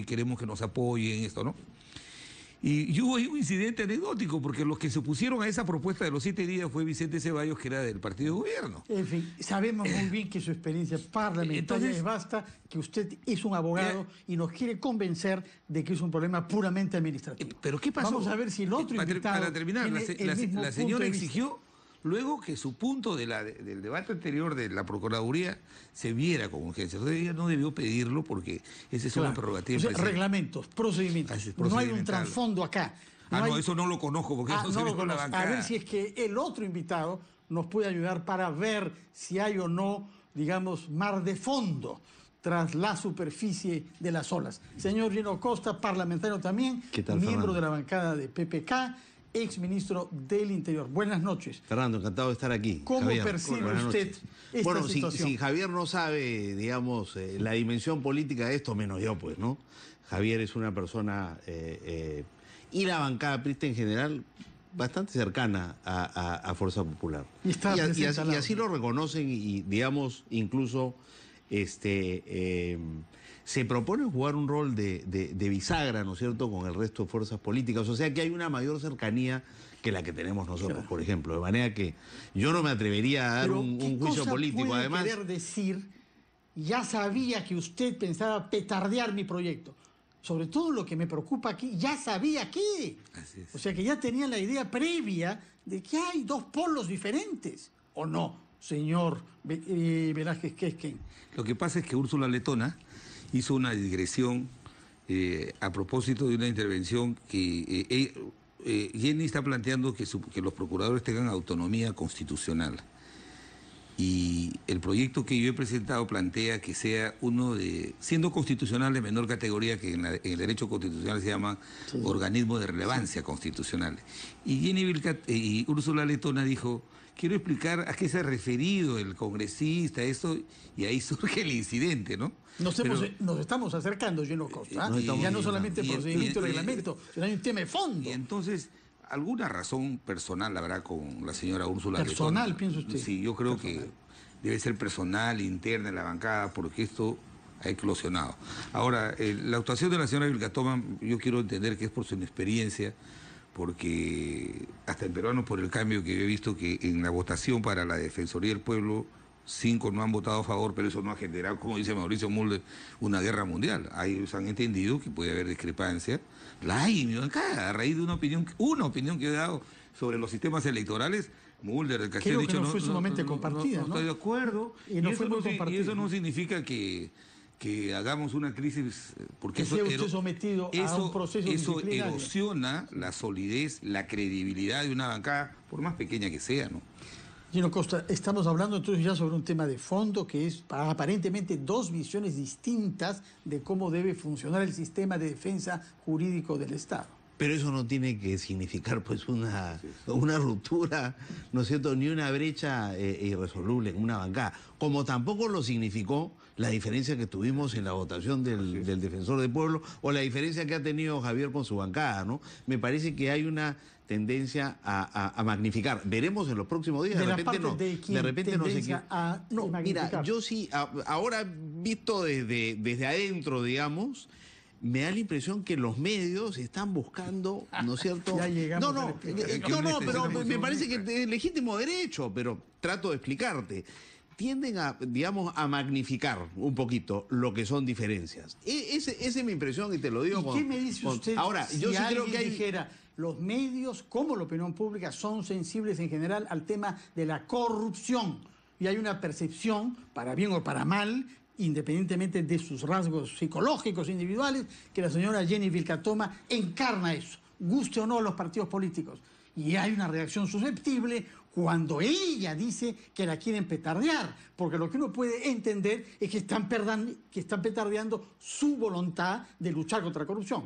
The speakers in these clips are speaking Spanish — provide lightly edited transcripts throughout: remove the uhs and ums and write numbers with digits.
queremos que nos apoyen, esto, ¿no? Y hubo ahí un incidente anecdótico, porque los que se opusieron a esa propuesta de los 7 días fue Vicente Ceballos, que era del partido de gobierno. En fin, sabemos muy bien que su experiencia parlamentaria es vasta, que usted es un abogado y nos quiere convencer de que es un problema puramente administrativo. ¿Pero qué pasó? Vamos a ver si el otro invitado para terminar, la señora exigió luego que su punto del debate anterior de la Procuraduría se viera con urgencia. Entonces ella no debió pedirlo porque esa es una prerrogativa. O sea, reglamentos, procedimientos. No hay un trasfondo acá. No, eso no lo conozco porque eso se ve con la bancada. A ver si es que el otro invitado nos puede ayudar para ver si hay o no, digamos, mar de fondo tras la superficie de las olas. Señor Gino Costa, parlamentario también, miembro de la bancada de PPK, ex ministro del Interior. Buenas noches. Fernando, encantado de estar aquí. ¿Cómo Javier, percibe usted esta situación? Si Javier no sabe, digamos, la dimensión política de esto, menos yo, pues, ¿no? Javier es una persona, y la bancada prista en general, bastante cercana a Fuerza Popular. Y así lo reconocen y, digamos, incluso se propone jugar un rol de bisagra, ¿no es cierto?, con el resto de fuerzas políticas. O sea que hay una mayor cercanía que la que tenemos nosotros, por ejemplo. De manera que yo no me atrevería a dar un juicio político. Además, querer decir, ya sabía que usted pensaba petardear mi proyecto. Sobre todo lo que me preocupa aquí, ya sabía qué. Así es. O sea que ya tenía la idea previa de que hay dos polos diferentes. ¿O no, señor Velázquez Quezquén? Lo que pasa es que Úrsula Letona hizo una digresión a propósito de una intervención que Jenny está planteando que los procuradores tengan autonomía constitucional. Y el proyecto que yo he presentado plantea que sea siendo constitucional de menor categoría, que en el derecho constitucional se llama organismo de relevancia constitucional. Y y Úrsula Letona dijo, quiero explicar a qué se ha referido el congresista, eso, y ahí surge el incidente, ¿no? Nos estamos acercando, Gino Costa, ya no solamente procedimiento y reglamento, sino hay un tema de fondo. Y entonces, alguna razón personal habrá con la señora Úrsula Letona. ¿Personal, piensa usted? Sí, yo creo que debe ser personal, interna en la bancada, porque esto ha eclosionado. Ahora, la actuación de la señora Vilcatoma, yo quiero entender que es por su inexperiencia, porque hasta en Peruanos por el Cambio, que yo he visto que en la votación para la Defensoría del Pueblo, 5 no han votado a favor, pero eso no ha generado, como dice Mauricio Mulder, una guerra mundial. Ellos han entendido que puede haber discrepancia. La hay en mi bancada, a raíz de una opinión que he dado sobre los sistemas electorales. Mulder, el Castillo, creo que no fue sumamente compartida, ¿no? Estoy de acuerdo. Y eso no significa que hagamos una crisis, porque que sea usted sometido a un proceso disciplinario. Eso erosiona la solidez, la credibilidad de una bancada, por más pequeña que sea, ¿no? Gino Costa, estamos hablando entonces ya sobre un tema de fondo que es aparentemente dos visiones distintas de cómo debe funcionar el sistema de defensa jurídico del Estado. Pero eso no tiene que significar pues una ruptura, ¿no es cierto?, ni una brecha irresoluble en una bancada. Como tampoco lo significó la diferencia que tuvimos en la votación del Defensor del Pueblo o la diferencia que ha tenido Javier con su bancada, ¿no? Me parece que hay una tendencia a magnificar. Veremos en los próximos días. De repente no sé qué. No, mira, yo sí, ahora visto desde adentro, digamos, me da la impresión que los medios están buscando, ¿no es cierto? Ya llegamos pero me parece que es legítimo derecho, pero trato de explicarte. Tienden digamos, a magnificar un poquito lo que son diferencias. Esa es mi impresión y te lo digo. ¿Y qué me dice usted? Ahora, yo sí creo que dijera, los medios, como la opinión pública, son sensibles en general al tema de la corrupción. Y hay una percepción, para bien o para mal, independientemente de sus rasgos psicológicos individuales, que la señora Jenny Vilcatoma encarna eso, guste o no a los partidos políticos. Y hay una reacción susceptible cuando ella dice que la quieren petardear, porque lo que uno puede entender es que están petardeando su voluntad de luchar contra la corrupción.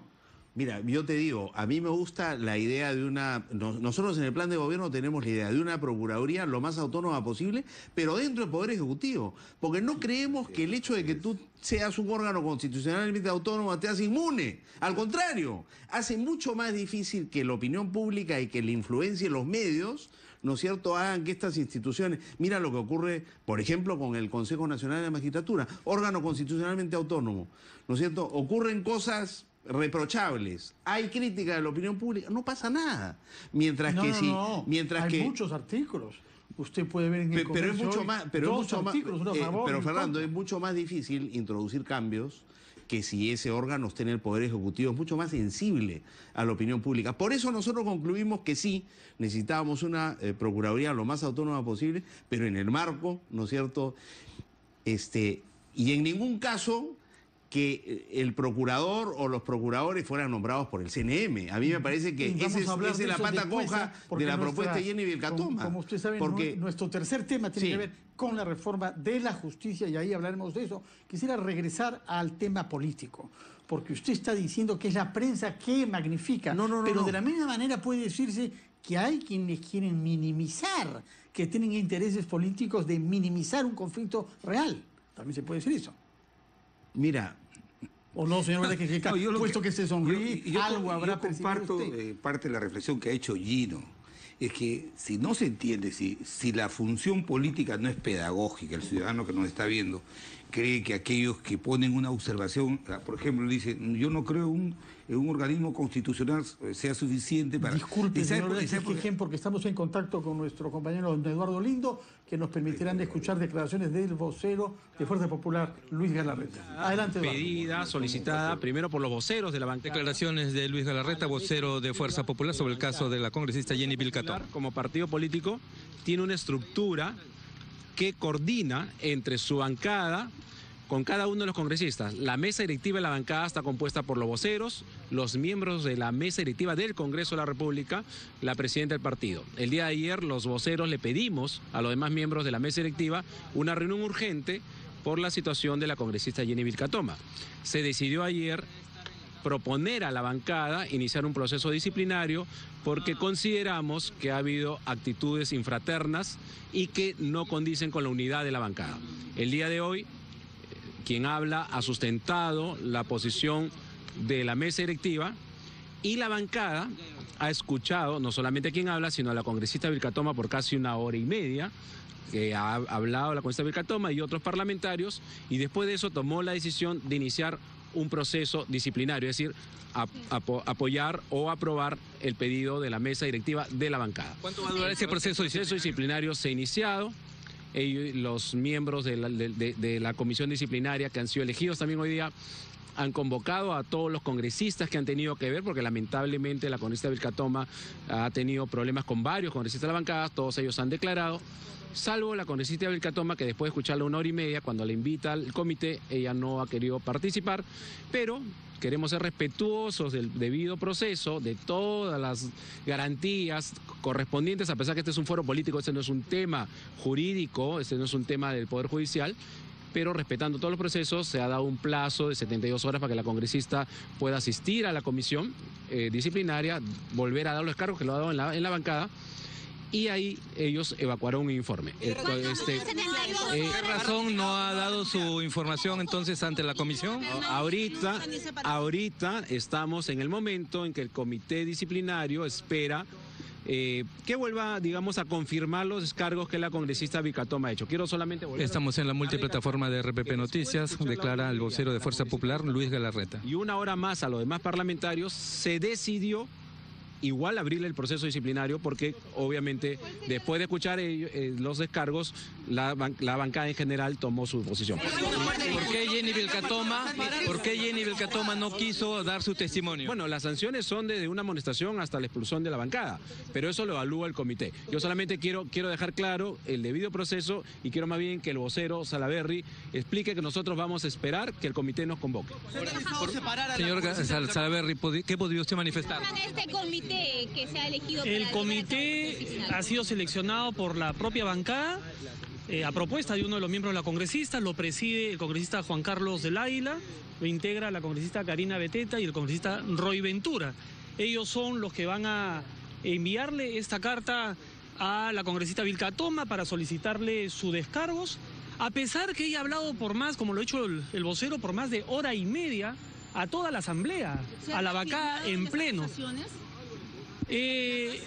Mira, yo te digo, a mí me gusta la idea de una... Nosotros en el plan de gobierno tenemos la idea de una procuraduría lo más autónoma posible, pero dentro del Poder Ejecutivo. Porque no creemos que el hecho de que tú seas un órgano constitucionalmente autónomo te hace inmune. Al contrario, hace mucho más difícil que la opinión pública y que la influencia en los medios, ¿no es cierto?, hagan que estas instituciones... Mira lo que ocurre, por ejemplo, con el Consejo Nacional de la Magistratura, órgano constitucionalmente autónomo, ¿no es cierto? Ocurren cosas reprochables, hay crítica de la opinión pública, no pasa nada. Mientras que sí, mientras hay que muchos artículos. Usted puede ver en el pero es mucho más, pero Fernando, es es mucho más difícil introducir cambios que si ese órgano esté en el Poder Ejecutivo, es mucho más sensible a la opinión pública. Por eso nosotros concluimos que sí, necesitábamos una Procuraduría lo más autónoma posible, pero en el marco, ¿no es cierto?, y en ningún caso que el procurador o los procuradores fueran nombrados por el CNM. A mí me parece que esa es la pata coja de la propuesta de Jenny Vilcatoma. Como usted sabe, nuestro tercer tema tiene que ver con la reforma de la justicia y ahí hablaremos de eso. Quisiera regresar al tema político, porque usted está diciendo que es la prensa que magnifica, pero de la misma manera puede decirse que hay quienes quieren minimizar, que tienen intereses políticos de minimizar un conflicto real. También se puede decir eso. Mira, o no, señor, puesto que se sonríe, algo habrá. Yo comparto parte de la reflexión que ha hecho Gino. Es que si no se entiende, si la función política no es pedagógica, el ciudadano que nos está viendo cree que aquellos que ponen una observación, por ejemplo, dicen, yo no creo en un organismo constitucional sea suficiente para... Disculpe, señor, porque estamos en contacto con nuestro compañero don Eduardo Lindo, que nos permitirán escuchar declaraciones del vocero de Fuerza Popular, Luis Galarreta. Adelante, Eduardo. Pedida, solicitada primero por los voceros de la bancada. Declaraciones de Luis Galarreta, vocero de Fuerza Popular, sobre el caso de la congresista Jenny Vilcatoma. Como partido político tiene una estructura que coordina entre su bancada con cada uno de los congresistas. La mesa directiva de la bancada está compuesta por los voceros, los miembros de la mesa directiva del Congreso de la República, la presidenta del partido. El día de ayer los voceros le pedimos a los demás miembros de la mesa directiva una reunión urgente por la situación de la congresista Jenny Vilcatoma. Se decidió ayer proponer a la bancada iniciar un proceso disciplinario porque consideramos que ha habido actitudes infraternas y que no condicen con la unidad de la bancada. El día de hoy, quien habla ha sustentado la posición de la mesa directiva y la bancada ha escuchado no solamente a quien habla, sino a la congresista Vilcatoma por casi 1 hora y media, que ha hablado la congresista Vilcatoma y otros parlamentarios, y después de eso tomó la decisión de iniciar un proceso disciplinario, es decir, apoyar o aprobar el pedido de la mesa directiva de la bancada. ¿Cuánto va a durar ese proceso disciplinario? El proceso disciplinario se ha iniciado. Los miembros de la comisión disciplinaria que han sido elegidos también hoy día han convocado a todos los congresistas que han tenido que ver, porque lamentablemente la congresista Vilcatoma ha tenido problemas con varios congresistas de la bancada, todos ellos han declarado, salvo la congresista Vilcatoma, que después de escucharla 1 hora y media, cuando la invita al comité, ella no ha querido participar, pero queremos ser respetuosos del debido proceso, de todas las garantías correspondientes, a pesar que este es un foro político, este no es un tema jurídico, este no es un tema del Poder Judicial, pero respetando todos los procesos, se ha dado un plazo de 72 horas para que la congresista pueda asistir a la comisión disciplinaria, volver a dar los cargos que lo ha dado en la bancada, y ahí ellos evacuaron un informe. ¿Qué razón no ha dado su información entonces ante la comisión? Ahorita estamos en el momento en que el comité disciplinario espera que vuelva, digamos, a confirmar los descargos que la congresista Vilcatoma ha hecho. Quiero solamente volver. Estamos en la multiplataforma de RPP Noticias, declara el vocero de Fuerza Popular, Luis Galarreta. Y 1 hora más a los demás parlamentarios se decidió igual abrirle el proceso disciplinario porque obviamente después de escuchar los descargos la bancada en general tomó su posición. ¿Por qué Jenny Vilcatoma no quiso dar su testimonio? Bueno, las sanciones son desde una amonestación hasta la expulsión de la bancada, pero eso lo evalúa el comité. Yo solamente quiero dejar claro el debido proceso y quiero más bien que el vocero Salaverry explique que nosotros vamos a esperar que el comité nos convoque. Señor Salaverry, ¿qué podría usted manifestar? Que se ha elegido el comité ha sido seleccionado por la propia bancada a propuesta de uno de los miembros de la congresista, lo preside el congresista Juan Carlos del Águila, lo integra la congresista Karina Beteta y el congresista Roy Ventura. Ellos son los que van a enviarle esta carta a la congresista Vilca Toma para solicitarle sus descargos, a pesar que ella ha hablado por más, como lo ha hecho el vocero, por más de hora y media a toda la asamblea, a la bancada en pleno.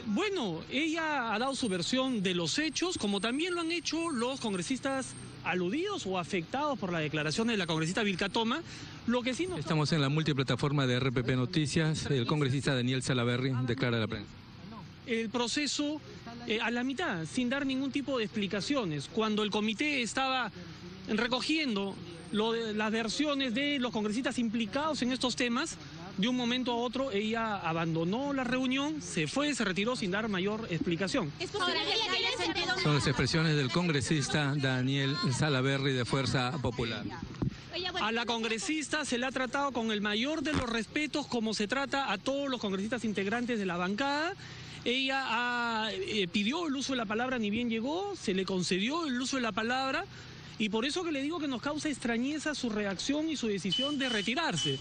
Bueno, ella ha dado su versión de los hechos, como también lo han hecho los congresistas aludidos o afectados por la declaración de la congresista Vilca Toma. Lo que sí no... Estamos en la multiplataforma de RPP Noticias. El congresista Daniel Salaverry declara a la prensa. El proceso a la mitad, sin dar ningún tipo de explicaciones. Cuando el comité estaba recogiendo las versiones de los congresistas implicados en estos temas, de un momento a otro ella abandonó la reunión, se fue, se retiró sin dar mayor explicación. Son las expresiones del congresista Daniel Salaverry de Fuerza Popular. A la congresista se le ha tratado con el mayor de los respetos, como se trata a todos los congresistas integrantes de la bancada. Ella pidió el uso de la palabra, ni bien llegó, se le concedió el uso de la palabra, y por eso que le digo que nos causa extrañeza su reacción y su decisión de retirarse.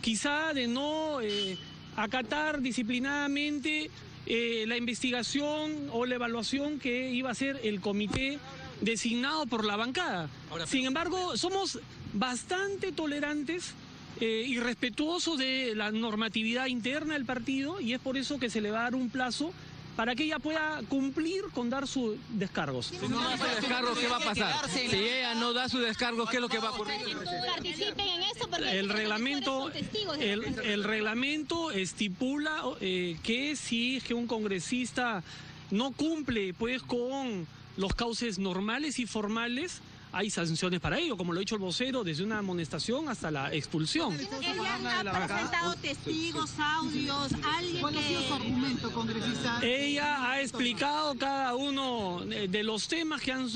Quizá de no acatar disciplinadamente la investigación o la evaluación que iba a hacer el comité designado por la bancada. Sin embargo, somos bastante tolerantes y respetuosos de la normatividad interna del partido, y es por eso que se le va a dar un plazo para que ella pueda cumplir con dar sus descargos. Si no da su descargo, ¿qué va a pasar? Si ella no da su descargo, ¿qué es lo que va a ocurrir? Participen en eso porque el reglamento estipula que si es que un congresista no cumple pues con los cauces normales y formales, hay sanciones para ello, como lo ha dicho el vocero, desde una amonestación hasta la expulsión. Ella ha presentado testigos, audios, alguien. ¿Cuál ha sido su argumento, congresista? Ella ha explicado cada uno de los temas que han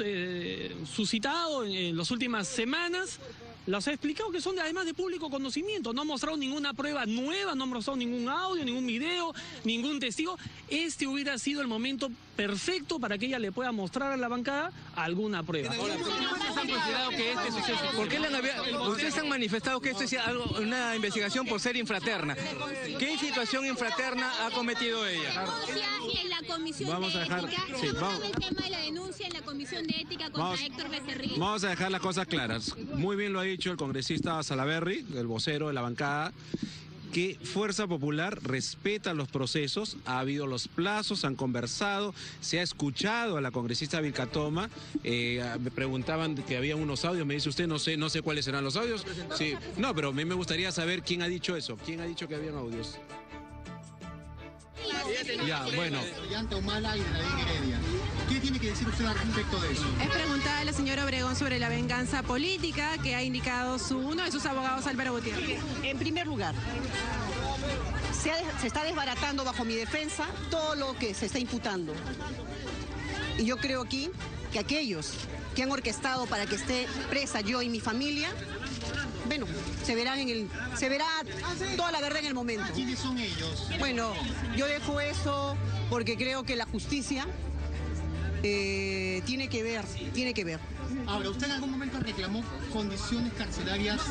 suscitado en las últimas semanas. Los ha explicado que son además de público conocimiento. No ha mostrado ninguna prueba nueva, no ha mostrado ningún audio, ningún video, ningún testigo. Este hubiera sido el momento perfecto para que ella le pueda mostrar a la bancada alguna prueba. ¿Ustedes han considerado que este suceso? ¿Por qué ustedes han manifestado que esto es una investigación por ser infraterna? ¿Qué situación infraterna ha cometido ella? Y en la comisión Vamos a dejar, de ética, sí, vamos. el tema de la denuncia en la comisión de ética contra Héctor Becerril. Vamos a dejar las cosas claras. Muy bien lo ha dicho el congresista Salaverry, el vocero de la bancada, que Fuerza Popular respeta los procesos, ha habido los plazos, han conversado, se ha escuchado a la congresista Vilca Toma. Me preguntaban que había unos audios, me dice usted, no sé cuáles serán los audios. Sí, no, pero a mí me gustaría saber quién ha dicho eso, quién ha dicho que habían audios. Ya, bueno. ¿Qué tiene que decir usted al respecto de eso? Es preguntada a la señora Obregón sobre la venganza política que ha indicado uno de sus abogados, Álvaro Gutiérrez. En primer lugar, se está desbaratando bajo mi defensa todo lo que se está imputando. Y yo creo aquí que aquellos que han orquestado para que esté presa yo y mi familia, bueno, se verá toda la verdad en el momento. ¿Quiénes son ellos? Bueno, yo dejo eso porque creo que la justicia tiene que ver. Ahora, ¿usted en algún momento reclamó condiciones carcelarias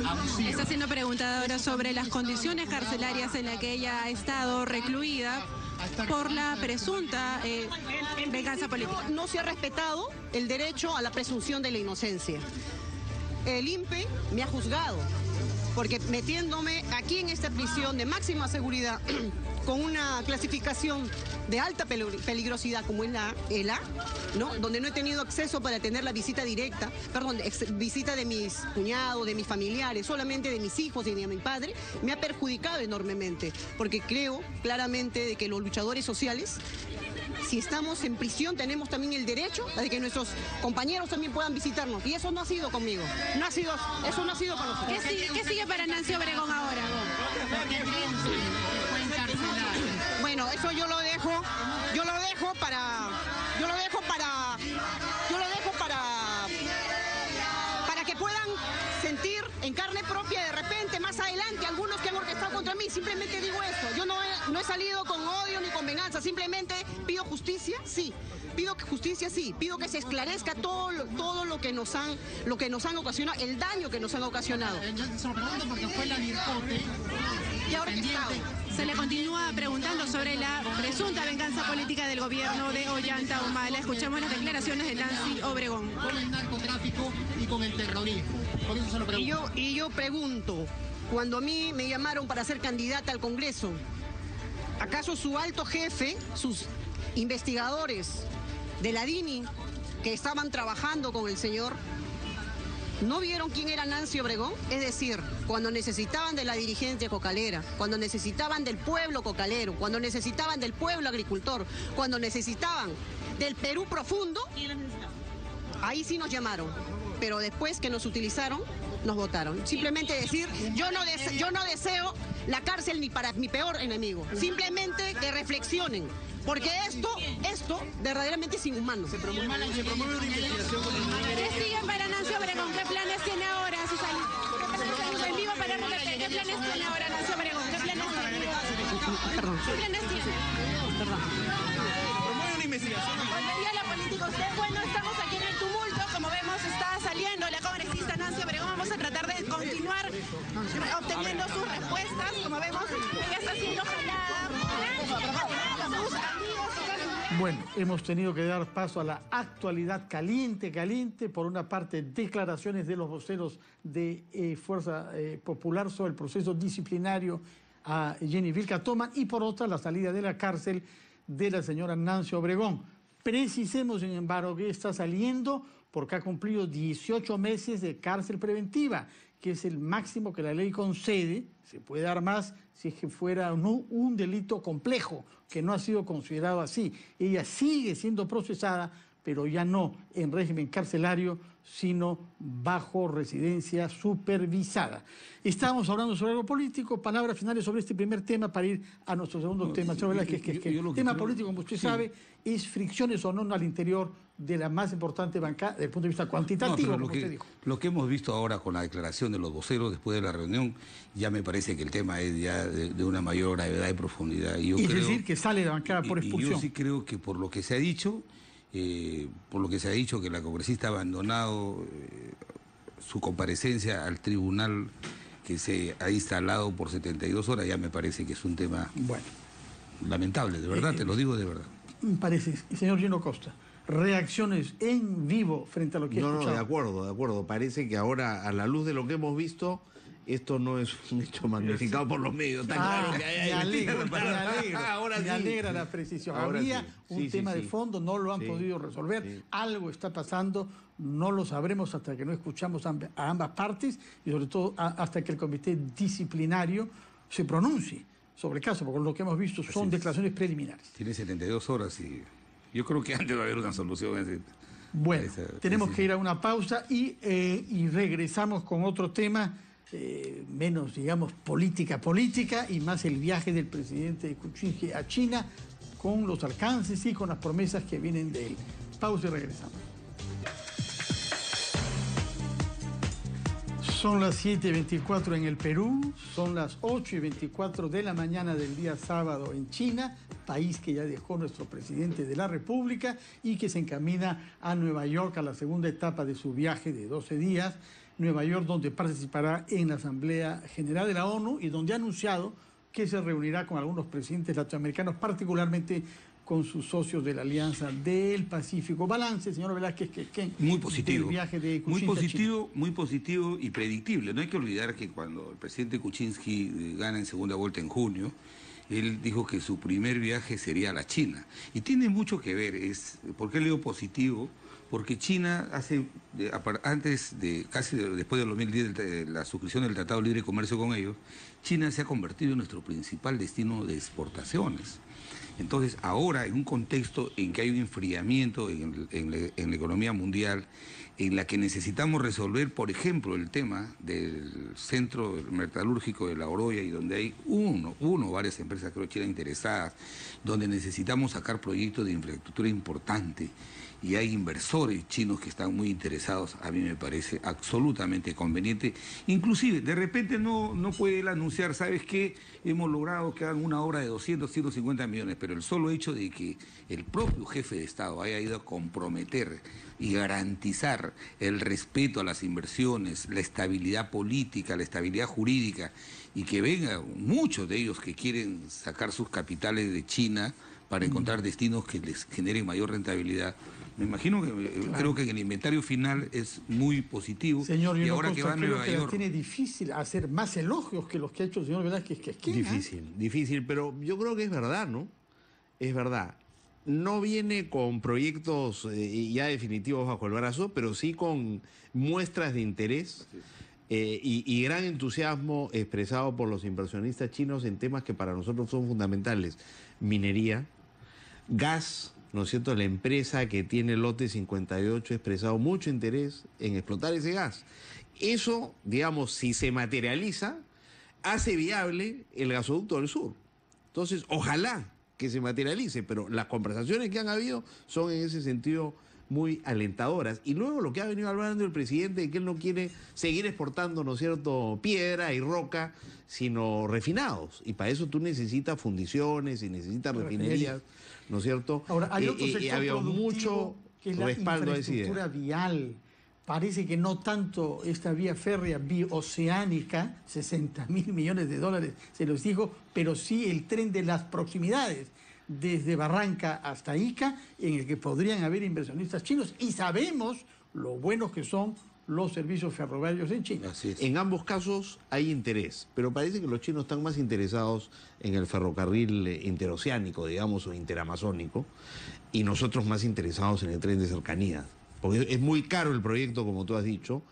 abusivas? Está siendo preguntada ahora sobre las condiciones carcelarias en las que ella ha estado recluida por la presunta venganza política. No se ha respetado el derecho a la presunción de la inocencia. El INPE me ha juzgado porque metiéndome aquí en esta prisión de máxima seguridad con una clasificación de alta peligrosidad como es la ELA, ¿no? Donde no he tenido acceso para tener la visita directa, visita de mis cuñados, de mis familiares, solamente de mis hijos y de mi padre, me ha perjudicado enormemente, porque creo claramente de que los luchadores sociales, si estamos en prisión, tenemos también el derecho de que nuestros compañeros también puedan visitarnos. Y eso no ha sido conmigo. Eso no ha sido con nosotros. ¿Qué sigue para Nancy Obregón ahora? Bueno, eso yo lo dejo para que puedan sentir en carne propia de repente más adelante algunos que han orquestado contra mí. Simplemente digo eso. Yo no he salido con odio ni con venganza, simplemente pido justicia, sí. Pido justicia, sí. Pido que se esclarezca todo lo que nos han ocasionado, el daño que nos han ocasionado. Yo se lo pregunto porque fue la Vircote. Y ahora que está. Se le continúa preguntando sobre la presunta venganza política del gobierno de Ollanta Humala. Escuchamos las declaraciones de Nancy Obregón. Con el narcotráfico y con el terrorismo. Por eso se lo pregunto. Y yo pregunto, cuando a mí me llamaron para ser candidata al Congreso, ¿acaso su alto jefe, sus investigadores de la DINI que estaban trabajando con el señor, no vieron quién era Nancy Obregón? Es decir, cuando necesitaban de la dirigencia cocalera, cuando necesitaban del pueblo cocalero, cuando necesitaban del pueblo agricultor, cuando necesitaban del Perú profundo, ahí sí nos llamaron. Pero después que nos utilizaron, nos votaron. Simplemente decir, yo no deseo la cárcel ni para mi peor enemigo. Simplemente que reflexionen. Porque esto verdaderamente es inhumano. Se promueve una investigación con ¿Qué siguen para Nancy Obregón? ¿Qué planes tiene ahora, Susana? En vivo para RPP. ¿Qué planes tiene ahora Nancy Obregón? ¿Qué planes tiene? Perdón. ¿Qué planes tiene? Perdón. promueve una investigación. Hola, políticos. Bueno, estamos aquí en el tumulto. Como vemos, está saliendo la congresista Nancy Obregón. Vamos a tratar de continuar obteniendo sus respuestas. Como vemos, ella está siendo jalada. Bueno, hemos tenido que dar paso a la actualidad caliente. Por una parte, declaraciones de los voceros de Fuerza Popular sobre el proceso disciplinario a Jenny Vilca Thoman, y por otra, la salida de la cárcel de la señora Nancy Obregón. Precisemos, sin embargo, que está saliendo porque ha cumplido 18 meses de cárcel preventiva, que es el máximo que la ley concede. Se puede dar más si es que fuera un delito complejo, que no ha sido considerado así. Ella sigue siendo procesada, pero ya no en régimen carcelario, sino bajo residencia supervisada. Estamos hablando sobre algo político. Palabras finales sobre este primer tema para ir a nuestro segundo tema. El tema político, como usted sabe, es fricciones o no al interior de la más importante bancada desde el punto de vista cuantitativo, como usted dijo. Lo que hemos visto ahora con la declaración de los voceros después de la reunión, ya me parece que el tema es ya de una mayor gravedad y profundidad. Y es decir, que sale de la bancada por expulsión. Yo sí creo que por lo que se ha dicho, que la congresista ha abandonado su comparecencia al tribunal que se ha instalado por 72 horas, ya me parece que es un tema lamentable, de verdad, te lo digo de verdad. Me parece, señor Gino Costa, reacciones en vivo frente a lo que he escuchado. No, de acuerdo. Parece que ahora, a la luz de lo que hemos visto, esto no es un hecho magnificado por los medios. Está claro que hay. Me alegra la precisión. Había un tema de fondo, no lo han podido resolver. Sí. Algo está pasando, no lo sabremos hasta que no escuchamos a ambas partes y sobre todo hasta que el comité disciplinario se pronuncie sobre el caso, porque lo que hemos visto son declaraciones preliminares. Tiene 72 horas y yo creo que antes va a haber una solución. Bueno, tenemos que ir a una pausa y regresamos con otro tema. Menos, digamos, política y más el viaje del presidente Kuczynski a China, con los alcances y con las promesas que vienen de él. Pausa y regresamos. Son las 7:24 en el Perú, son las 8:24 de la mañana del día sábado en China, país que ya dejó nuestro presidente de la República y que se encamina a Nueva York a la segunda etapa de su viaje de 12 días. Nueva York, donde participará en la Asamblea General de la ONU y donde ha anunciado que se reunirá con algunos presidentes latinoamericanos, particularmente con sus socios de la Alianza del Pacífico. Balance, señor Velázquez, muy positivo. Del viaje de Kuczynski muy positivo y predictible. No hay que olvidar que cuando el presidente Kuczynski gana en segunda vuelta en junio, él dijo que su primer viaje sería a la China. Y tiene mucho que ver. ¿Por qué le digo positivo? Porque China después del 2010, de la suscripción del Tratado de Libre Comercio con ellos, China se ha convertido en nuestro principal destino de exportaciones. Entonces, ahora, en un contexto en que hay un enfriamiento en la economía mundial, en la que necesitamos resolver, por ejemplo, el tema del centro metalúrgico de La Oroya, y donde hay varias empresas, creo, chinas interesadas, donde necesitamos sacar proyectos de infraestructura importante, y hay inversores chinos que están muy interesados, a mí me parece absolutamente conveniente. Inclusive, de repente no puede él anunciar anunciar, ¿sabes qué? Hemos logrado que hagan una obra de 200, 150 millones, pero el solo hecho de que el propio jefe de Estado haya ido a comprometer y garantizar el respeto a las inversiones, la estabilidad política, la estabilidad jurídica, y que vengan muchos de ellos que quieren sacar sus capitales de China para encontrar destinos que les generen mayor rentabilidad. Me imagino que creo que el inventario final es muy positivo. Señor, y ahora que va a Nueva York, tiene difícil hacer más elogios que los que ha hecho el señor Velázquez Quesquena. Difícil, pero yo creo que es verdad, ¿no? Es verdad. No viene con proyectos ya definitivos bajo el brazo, pero sí con muestras de interés y gran entusiasmo expresado por los inversionistas chinos en temas que para nosotros son fundamentales. Minería, gas, ¿no es cierto? La empresa que tiene el lote 58 ha expresado mucho interés en explotar ese gas. Eso, digamos, si se materializa, hace viable el gasoducto del sur. Entonces, ojalá que se materialice, pero las conversaciones que han habido son en ese sentido muy alentadoras. Y luego lo que ha venido hablando el presidente de que él no quiere seguir exportando, ¿no es cierto?, piedra y roca, sino refinados. Y para eso tú necesitas fundiciones y necesitas refinerías, ¿no es cierto? Ahora, hay otro sector había mucho que es la respaldo a esa idea. infraestructura vial. Parece que no tanto esta vía férrea bioceánica, 60.000 millones de dólares, se los dijo, pero sí el tren de las proximidades, desde Barranca hasta Ica, en el que podrían haber inversionistas chinos, y sabemos lo buenos que son los servicios ferroviarios en China. así es. En ambos casos hay interés, pero parece que los chinos están más interesados en el ferrocarril interoceánico, digamos, o interamazónico, y nosotros más interesados en el tren de cercanías. Porque es muy caro el proyecto, como tú has dicho,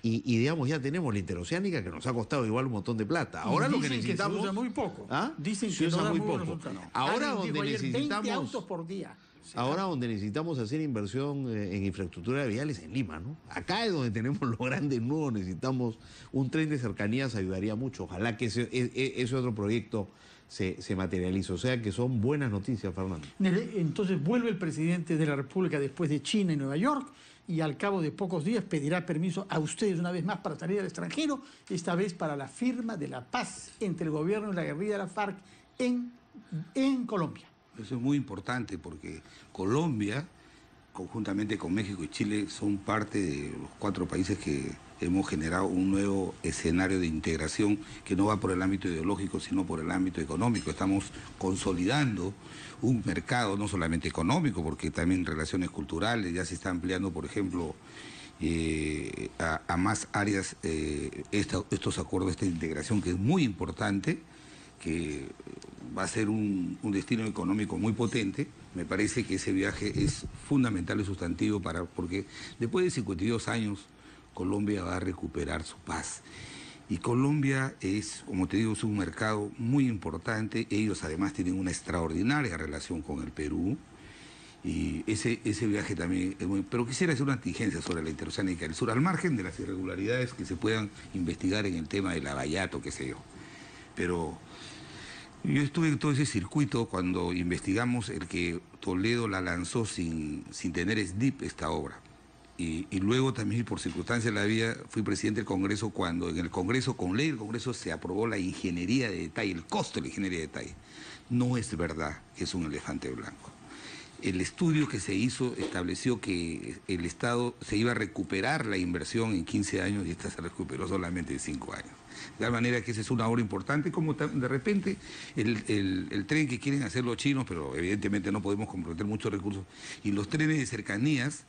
y digamos, ya tenemos la interoceánica que nos ha costado igual un montón de plata. Ahora lo que necesitamos... se usa muy poco. ¿Ah? Dicen Se que usa no da muy muy buen poco. resultado. Ahora Alguien dijo donde ayer, 20 necesitamos... autos por día. Ahora donde necesitamos hacer inversión en infraestructura vial es en Lima, ¿no? Acá es donde tenemos los grandes nudos, necesitamos un tren de cercanías, ayudaría mucho. Ojalá que ese otro proyecto se materialice. O sea que son buenas noticias, Fernando. Entonces vuelve el presidente de la República después de China y Nueva York, y al cabo de pocos días pedirá permiso a ustedes una vez más para salir al extranjero, esta vez para la firma de la paz entre el gobierno y la guerrilla de la FARC en Colombia. Eso es muy importante porque Colombia, conjuntamente con México y Chile, son parte de los 4 países que hemos generado un nuevo escenario de integración que no va por el ámbito ideológico, sino por el ámbito económico. Estamos consolidando un mercado no solamente económico, porque también relaciones culturales, ya se está ampliando, por ejemplo, a más áreas estos acuerdos, esta integración que es muy importante, que va a ser un destino económico muy potente. Me parece que ese viaje es fundamental y sustantivo porque después de 52 años Colombia va a recuperar su paz. Y Colombia es, como te digo, es un mercado muy importante. Ellos además tienen una extraordinaria relación con el Perú. Y ese viaje también es muy... Pero quisiera hacer una tingencia sobre la interoceánica del sur, al margen de las irregularidades que se puedan investigar en el tema del Lavallato, qué sé yo. Pero yo estuve en todo ese circuito cuando investigamos el que Toledo la lanzó sin tener SDIP esta obra. Y luego también por circunstancias de la vida fui presidente del Congreso cuando en el Congreso, con ley del Congreso, se aprobó la ingeniería de detalle, el costo de la ingeniería de detalle. No es verdad que es un elefante blanco. El estudio que se hizo estableció que el Estado se iba a recuperar la inversión en 15 años y esta se recuperó solamente en 5 años. De tal manera que esa es una obra importante, como de repente el tren que quieren hacer los chinos, pero evidentemente no podemos comprometer muchos recursos, y los trenes de cercanías,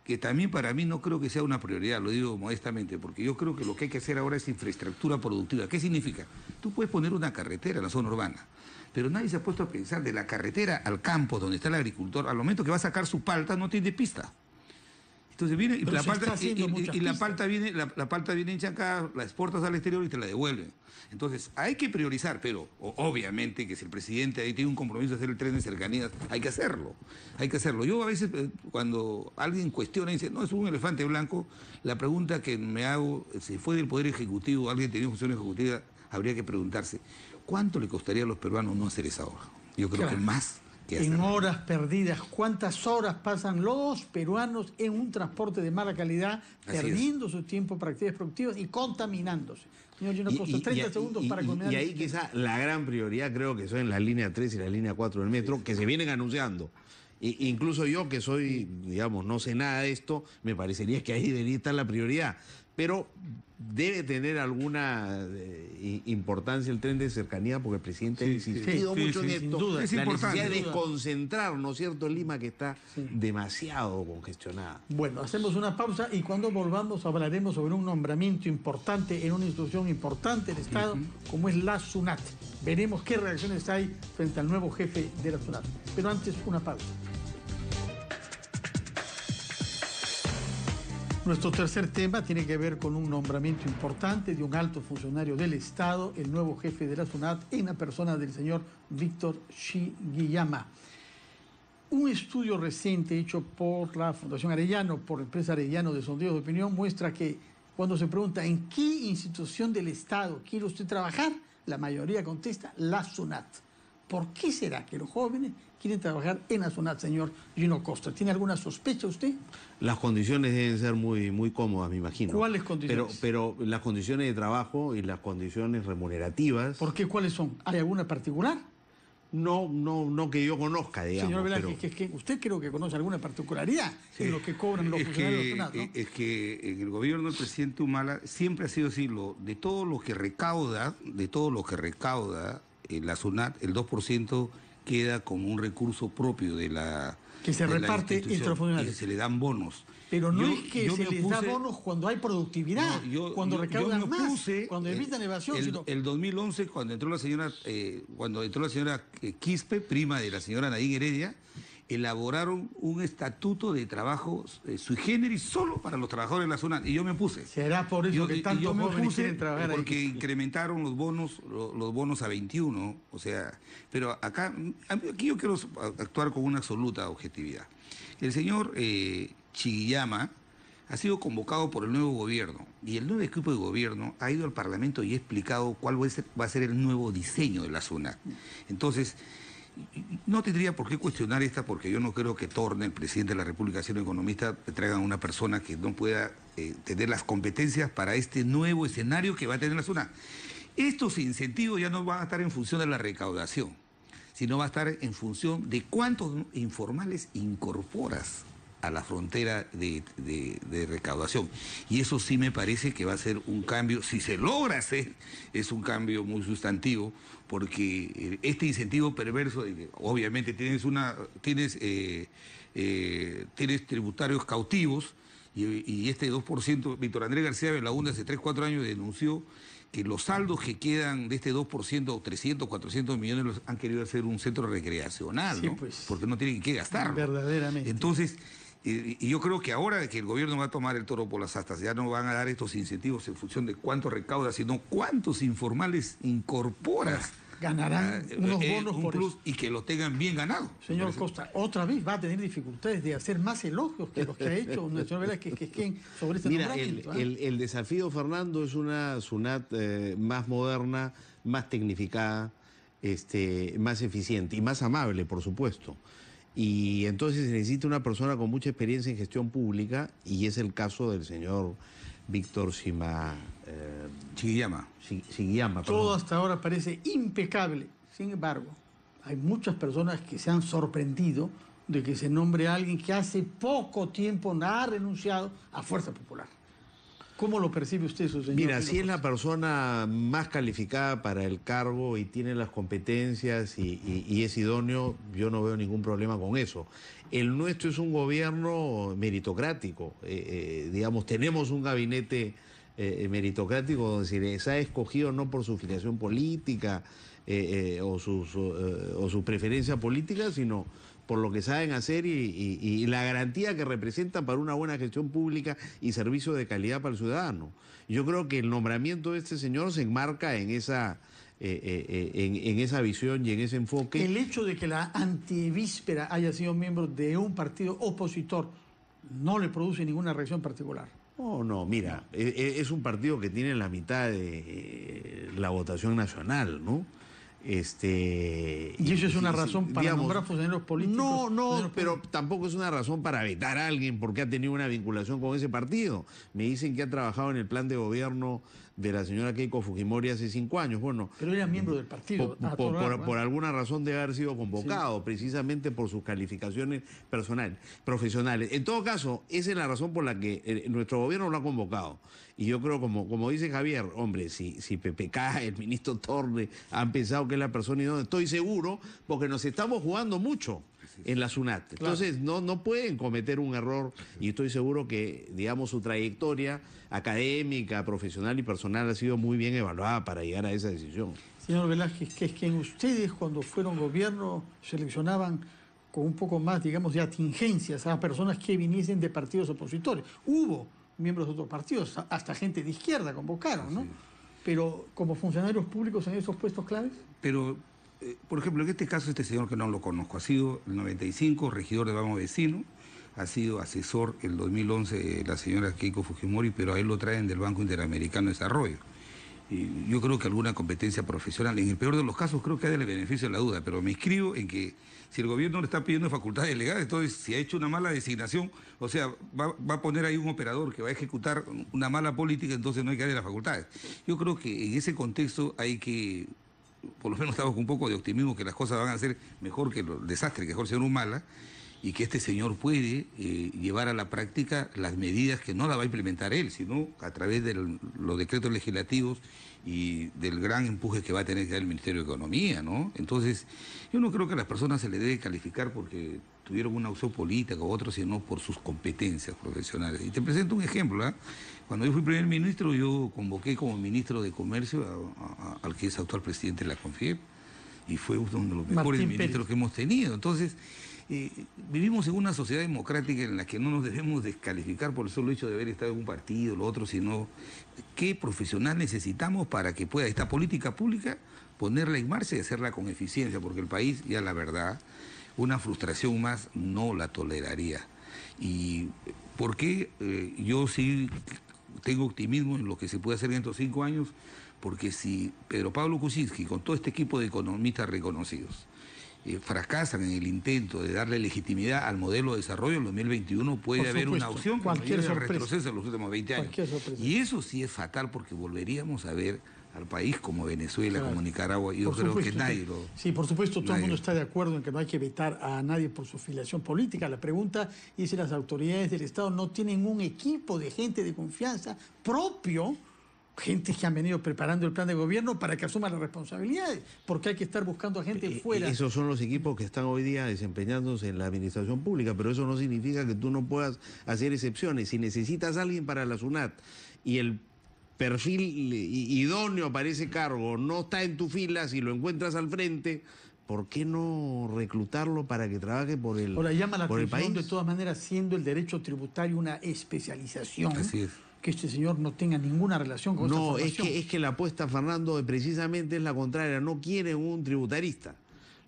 que también para mí no creo que sea una prioridad, lo digo modestamente, porque yo creo que lo que hay que hacer ahora es infraestructura productiva. ¿Qué significa? Tú puedes poner una carretera en la zona urbana, pero nadie se ha puesto a pensar de la carretera al campo donde está el agricultor, al momento que va a sacar su palta no tiene pista. Entonces viene y la palta viene encharcada, la exportas al exterior y te la devuelven. Entonces hay que priorizar, pero obviamente que si el presidente ahí tiene un compromiso de hacer el tren de cercanías, hay que hacerlo. Hay que hacerlo. Yo a veces cuando alguien cuestiona y dice, no, es un elefante blanco, la pregunta que me hago, si fue del Poder Ejecutivo, alguien tenía función ejecutiva, habría que preguntarse, ¿cuánto le costaría a los peruanos no hacer esa obra? Yo creo que más que hasta en horas perdidas. ¿Cuántas horas pasan los peruanos en un transporte de mala calidad, Así perdiendo su tiempo para actividades productivas y contaminándose? Señor Gino Costa, 30 segundos para culminar. Y ahí quizá la gran prioridad creo que son la línea 3 y la línea 4 del metro, que se vienen anunciando. Incluso yo, que soy, digamos, no sé nada de esto, me parecería que ahí debería estar la prioridad. Pero debe tener alguna importancia el tren de cercanía, porque el presidente ha insistido mucho en esto. Duda. La necesidad de desconcentrar, ¿no es cierto?, Lima, que está demasiado congestionada. Bueno, hacemos una pausa y cuando volvamos hablaremos sobre un nombramiento importante en una institución importante del Estado, como es la SUNAT. Veremos qué reacciones hay frente al nuevo jefe de la SUNAT. Pero antes, una pausa. Nuestro tercer tema tiene que ver con un nombramiento importante de un alto funcionario del Estado, el nuevo jefe de la SUNAT, en la persona del señor Víctor Shigiyama. Un estudio reciente hecho por la Fundación Arellano, por la empresa Arellano de Sondeos de Opinión, muestra que cuando se pregunta en qué institución del Estado quiere usted trabajar, la mayoría contesta la SUNAT. ¿Por qué será que los jóvenes quieren trabajar en la SUNAT, señor Gino Costa? ¿Tiene alguna sospecha usted? Las condiciones deben ser muy cómodas, me imagino. ¿Cuáles condiciones? Pero las condiciones de trabajo y las condiciones remunerativas... ¿Por qué? ¿Cuáles son? ¿Hay alguna particular? No que yo conozca, digamos. Señor Velázquez, que usted creo que conoce alguna particularidad en lo que cobran los funcionarios de la SUNAT, ¿no? Es que en el gobierno del presidente Humala siempre ha sido así, de todo lo que recauda, la SUNAT, el 2% queda como un recurso propio de la... Que se reparte entre los funcionarios. Y se le dan bonos. Pero no es que se les da bonos cuando hay productividad, cuando recaudan más, cuando evitan evasión. El 2011, cuando entró la señora Quispe, prima de la señora Nadine Heredia, elaboraron un estatuto de trabajo sui generis solo para los trabajadores de la zona, y yo me puse. ¿Será por eso que tantos jóvenes quieren trabajar ahí? Porque incrementaron los bonos a 21, o sea, pero aquí yo quiero actuar con una absoluta objetividad. El señor Shigiyama ha sido convocado por el nuevo gobierno, y el nuevo equipo de gobierno ha ido al Parlamento y ha explicado cuál va a ser el nuevo diseño de la zona. Entonces, no tendría por qué cuestionar esta, porque yo no creo que Torne, el presidente de la República, siendo economista, traigan una persona que no pueda tener las competencias para este nuevo escenario que va a tener la zona. Estos incentivos ya no van a estar en función de la recaudación, sino va a estar en función de cuántos informales incorporas a la frontera de recaudación. Y eso sí me parece que va a ser un cambio, si se logra hacer, es un cambio muy sustantivo, porque este incentivo perverso, obviamente tienes tributarios cautivos, y este 2%, Víctor Andrés García Belaúnde hace 3-4 años denunció que los saldos que quedan de este 2%, 300, 400 millones, los han querido hacer un centro recreacional, sí, ¿no? pues, porque no tienen que gastarlo. Verdaderamente. Entonces, y yo creo que ahora que el gobierno va a tomar el toro por las astas, ya no van a dar estos incentivos en función de cuánto recaudas, sino cuántos informales incorporas. Ganarán unos bonos por plus, eso. Y que lo tengan bien ganado. Señor Costa, otra vez va a tener dificultades de hacer más elogios que los que ha hecho el señor Velázquez sobre este nombramiento. El desafío, Fernando, es una SUNAT más moderna, más tecnificada, más eficiente y más amable, por supuesto. Y entonces se necesita una persona con mucha experiencia en gestión pública, y es el caso del señor Víctor Shigiyama. Todo hasta ahora parece impecable. Sin embargo, hay muchas personas que se han sorprendido de que se nombre a alguien que hace poco tiempo ha renunciado a Fuerza Popular. ¿Cómo lo percibe usted, su señor? Mira, si es la persona más calificada para el cargo y tiene las competencias y es idóneo, yo no veo ningún problema con eso. El nuestro es un gobierno meritocrático. Digamos, tenemos un gabinete meritocrático donde se les ha escogido no por su filiación política o su preferencia política, sino por lo que saben hacer y la garantía que representan para una buena gestión pública y servicio de calidad para el ciudadano. Yo creo que el nombramiento de este señor se enmarca en esa visión y en ese enfoque. El hecho de que la antivíspera haya sido miembro de un partido opositor no le produce ninguna reacción particular. No, mira, es un partido que tiene la mitad de la votación nacional, ¿no? ¿Y eso es una razón para nombrar funcionarios políticos? No, pero tampoco es una razón para vetar a alguien porque ha tenido una vinculación con ese partido. Me dicen que ha trabajado en el plan de gobierno de la señora Keiko Fujimori hace 5 años. Bueno, pero era miembro del partido. Por alguna razón debe haber sido convocado, precisamente por sus calificaciones profesionales. En todo caso, esa es la razón por la que nuestro gobierno lo ha convocado. Y yo creo, como dice Javier, hombre, si PPK, el ministro Torre, han pensado que es la persona idónea, estoy seguro, porque nos estamos jugando mucho en la SUNAT. Entonces, no pueden cometer un error, y estoy seguro que, digamos, su trayectoria académica, profesional y personal ha sido muy bien evaluada para llegar a esa decisión. Señor Velázquez, que es que ustedes, cuando fueron gobierno, seleccionaban con un poco más, digamos, de atingencias a personas que viniesen de partidos opositores. Hubo miembros de otros partidos, hasta gente de izquierda convocaron, ¿no? Sí. Pero como funcionarios públicos en esos puestos claves. Pero, por ejemplo, en este caso, este señor que no lo conozco, ha sido el 95 regidor de Vamos Vecino, ha sido asesor el 2011 de la señora Keiko Fujimori, pero a él lo traen del Banco Interamericano de Desarrollo. Y yo creo que alguna competencia profesional, en el peor de los casos, creo que hay el beneficio de la duda, pero me inscribo en que si el gobierno le está pidiendo facultades delegadas, entonces si ha hecho una mala designación, o sea, va a poner ahí un operador que va a ejecutar una mala política, entonces no hay que darle las facultades. Yo creo que en ese contexto hay que, por lo menos estamos con un poco de optimismo que las cosas van a ser mejor que el desastre, que mejor sea un mala, y que este señor puede llevar a la práctica las medidas que no la va a implementar él, sino a través de los decretos legislativos y del gran empuje que va a tener que dar el Ministerio de Economía, ¿no? Entonces, yo no creo que a las personas se les debe calificar porque tuvieron una opción política u otra, sino por sus competencias profesionales. Y te presento un ejemplo, ¿eh? Cuando yo fui primer ministro, yo convoqué como ministro de Comercio al que es actual presidente de la CONFIEP, y fue uno de los mejores ministros que hemos tenido. Entonces, vivimos en una sociedad democrática en la que no nos debemos descalificar por el solo hecho de haber estado en un partido, lo otro, sino qué profesional necesitamos para que pueda esta política pública ponerla en marcha y hacerla con eficiencia, porque el país, ya la verdad, una frustración más no la toleraría. ¿Y por qué yo sí tengo optimismo en lo que se puede hacer en estos 5 años? Porque si Pedro Pablo Kuczynski, con todo este equipo de economistas reconocidos, fracasan en el intento de darle legitimidad al modelo de desarrollo, en 2021 puede haber una opción que nos lleve al retroceso en los últimos 20 años. Y eso sí es fatal porque volveríamos a ver al país como Venezuela, como Nicaragua, y yo creo que nadie lo... Sí, por supuesto, todo el mundo está de acuerdo en que no hay que vetar a nadie por su filiación política. La pregunta es si las autoridades del Estado no tienen un equipo de gente de confianza propio, gente que han venido preparando el plan de gobierno para que asuma las responsabilidades, porque hay que estar buscando a gente fuera. Esos son los equipos que están hoy día desempeñándose en la administración pública, pero eso no significa que tú no puedas hacer excepciones. Si necesitas a alguien para la SUNAT y el perfil idóneo para ese cargo no está en tu fila, si lo encuentras al frente, ¿por qué no reclutarlo para que trabaje por el país? Ahora llama la atención, de todas maneras, siendo el derecho tributario una especialización. Así es. Que este señor no tenga ninguna relación con esta formación. Es que la apuesta, Fernando, precisamente es la contraria. No quieren un tributarista.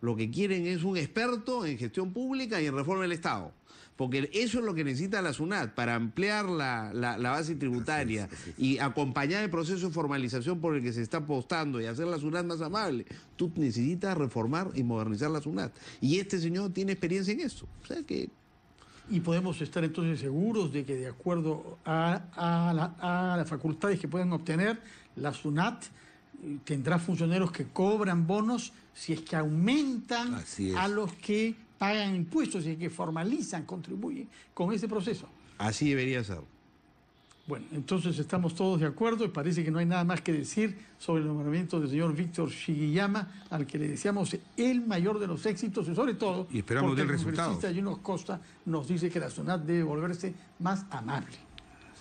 Lo que quieren es un experto en gestión pública y en reforma del Estado. Porque eso es lo que necesita la SUNAT para ampliar la base tributaria y acompañar el proceso de formalización por el que se está apostando y hacer la SUNAT más amable. Tú necesitas reformar y modernizar la SUNAT. Y este señor tiene experiencia en eso. O sea que... Y podemos estar entonces seguros de que, de acuerdo a las facultades que puedan obtener, la SUNAT tendrá funcionarios que cobran bonos si es que aumentan a los que pagan impuestos, si es que formalizan, contribuyen con ese proceso. Así debería ser. Bueno, entonces estamos todos de acuerdo y parece que no hay nada más que decir sobre el nombramiento del señor Víctor Shigeyama, al que le deseamos el mayor de los éxitos y sobre todo y esperamos del resultado. El congresista Gino Costa nos dice que la SUNAT debe volverse más amable.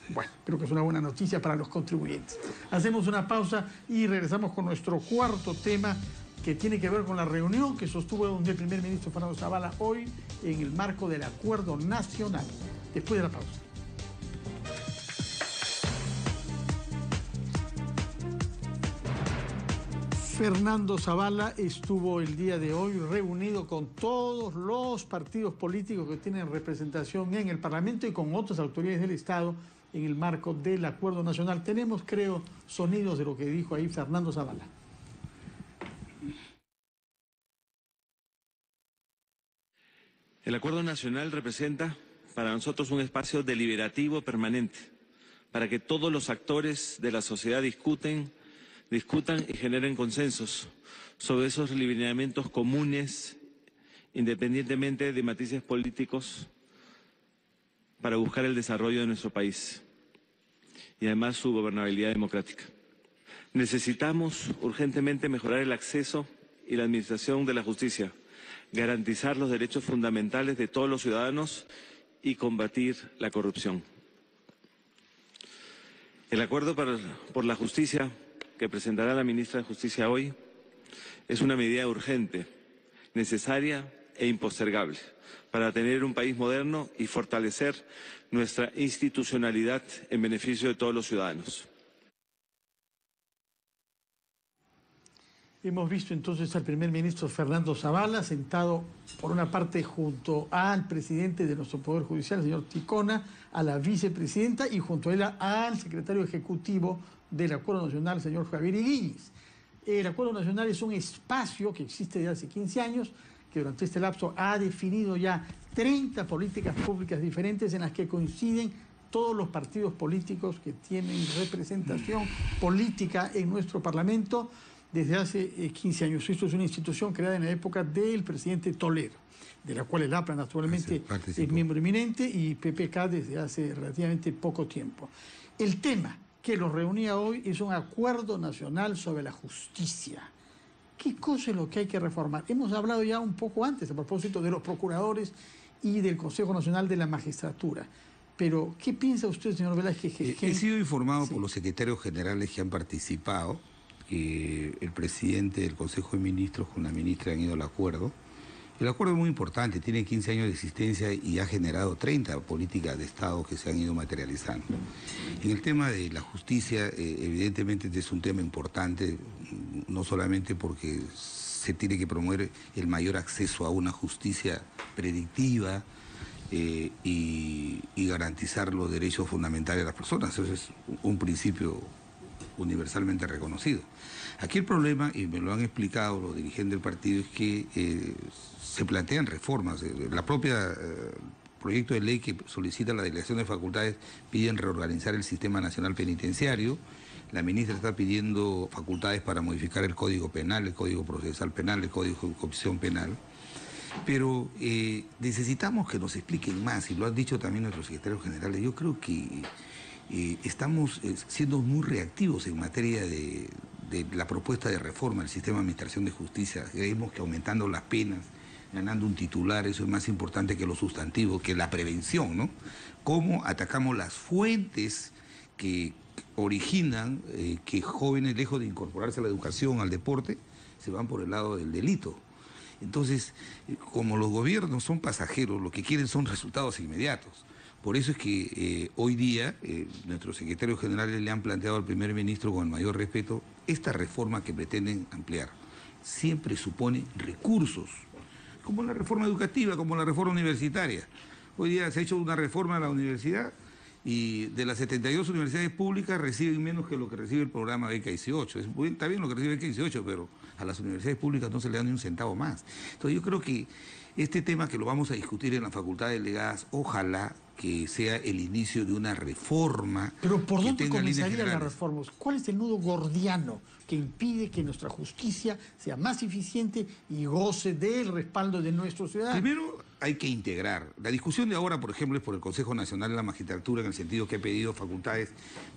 Bueno, creo que es una buena noticia para los contribuyentes. Hacemos una pausa y regresamos con nuestro cuarto tema, que tiene que ver con la reunión que sostuvo el primer ministro Fernando Zavala hoy en el marco del Acuerdo Nacional. Después de la pausa. Fernando Zavala estuvo el día de hoy reunido con todos los partidos políticos que tienen representación en el Parlamento y con otras autoridades del Estado en el marco del Acuerdo Nacional. Tenemos, creo, sonidos de lo que dijo ahí Fernando Zavala. El Acuerdo Nacional representa para nosotros un espacio deliberativo permanente, para que todos los actores de la sociedad discutan y generen consensos sobre esos lineamientos comunes, independientemente de matices políticos, para buscar el desarrollo de nuestro país y además su gobernabilidad democrática. Necesitamos urgentemente mejorar el acceso y la administración de la justicia, garantizar los derechos fundamentales de todos los ciudadanos y combatir la corrupción. El acuerdo por la justicia que presentará la ministra de Justicia hoy es una medida urgente, necesaria e impostergable para tener un país moderno y fortalecer nuestra institucionalidad en beneficio de todos los ciudadanos. Hemos visto entonces al primer ministro Fernando Zavala sentado por una parte junto al presidente de nuestro Poder Judicial, el señor Ticona, a la vicepresidenta y junto a él al secretario ejecutivo del Acuerdo Nacional, el señor Javier Higuíñez. El Acuerdo Nacional es un espacio que existe desde hace 15 años, que durante este lapso ha definido ya 30 políticas públicas diferentes en las que coinciden todos los partidos políticos que tienen representación política en nuestro Parlamento desde hace 15 años. Esto es una institución creada en la época del presidente Toledo, de la cual el APRA naturalmente es miembro eminente y PPK desde hace relativamente poco tiempo. El tema que los reunía hoy es un acuerdo nacional sobre la justicia. ¿Qué cosa es lo que hay que reformar? Hemos hablado ya un poco antes a propósito de los procuradores y del Consejo Nacional de la Magistratura. Pero, ¿qué piensa usted, señor Velázquez? He sido informado por los secretarios generales que han participado, que el presidente del Consejo de Ministros con la ministra han ido al acuerdo. El acuerdo es muy importante, tiene 15 años de existencia y ha generado 30 políticas de Estado que se han ido materializando. En el tema de la justicia, evidentemente este es un tema importante, no solamente porque se tiene que promover el mayor acceso a una justicia predictiva y garantizar los derechos fundamentales de las personas. Eso es un principio universalmente reconocido. Aquí el problema, y me lo han explicado los dirigentes del partido, es que se plantean reformas. La propia proyecto de ley que solicita la delegación de facultades piden reorganizar el sistema nacional penitenciario. La ministra está pidiendo facultades para modificar el Código Penal, el Código Procesal Penal, el Código de Comisión Penal. Pero necesitamos que nos expliquen más, y lo han dicho también nuestros secretarios generales. Yo creo que estamos siendo muy reactivos en materia de la propuesta de reforma del sistema de administración de justicia. Creemos que aumentando las penas, ganando un titular, eso es más importante que lo sustantivo, que la prevención, ¿no? Cómo atacamos las fuentes que originan que jóvenes, lejos de incorporarse a la educación, al deporte, se van por el lado del delito. Entonces, como los gobiernos son pasajeros, lo que quieren son resultados inmediatos. Por eso es que hoy día nuestros secretarios generales le han planteado al primer ministro con el mayor respeto esta reforma que pretenden ampliar. Siempre supone recursos, como la reforma educativa, como la reforma universitaria. Hoy día se ha hecho una reforma a la universidad y de las 72 universidades públicas reciben menos que lo que recibe el programa Beca 18. Está bien lo que recibe Beca 18, pero a las universidades públicas no se le da ni un centavo más. Entonces yo creo que este tema que lo vamos a discutir en la Facultad de Delegadas, ojalá que sea el inicio de una reforma. Pero ¿por dónde comenzarían las reformas? ¿Cuál es el nudo gordiano que impide que nuestra justicia sea más eficiente y goce del respaldo de nuestros ciudadanos? Primero hay que integrar. La discusión de ahora, por ejemplo, es por el Consejo Nacional de la Magistratura, en el sentido que ha pedido facultades